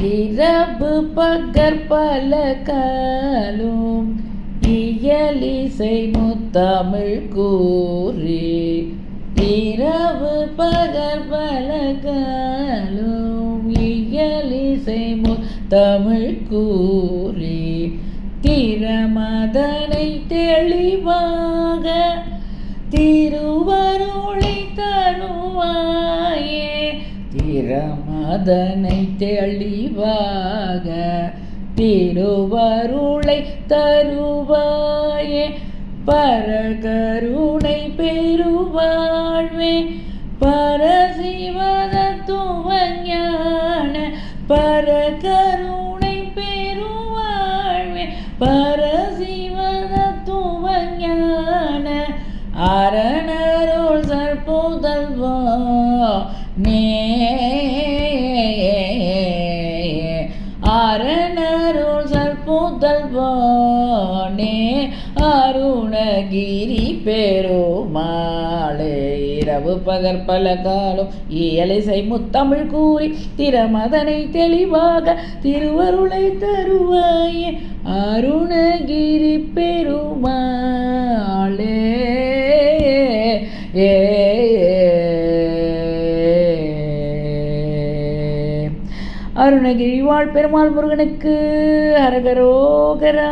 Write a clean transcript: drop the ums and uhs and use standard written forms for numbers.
இரவு பகற்பல காலும் இயலிசை முத்தமிழ் கூறி இரவு பகற்பல காலும் இயலிசை முத்தமிழ் கூறி திறமதனை தெளிவாக திருவருளை தருவாயே திறமதனை தெளிவாக திருவருளை தருவாயே பரகருணை பெருவாழ்வே பரசிவத துவஞான பரகருணை பெருவாழ்வே பரசிவத துவஞான அரணருள் சற்புதல்வா நே அரணருள் சற்புதல்வானே அருணகிரி பெருமாளே இரவு பகற்பல காலம் இயலிசை முத்தமிழ் கூறி திறமதனை தெளிவாக திருவருளை தருவாயே அருணகிரி பெருமாளே அருணகிரி வாழ் பெருமாள் முருகனுக்கு ஹரஹரோகரா.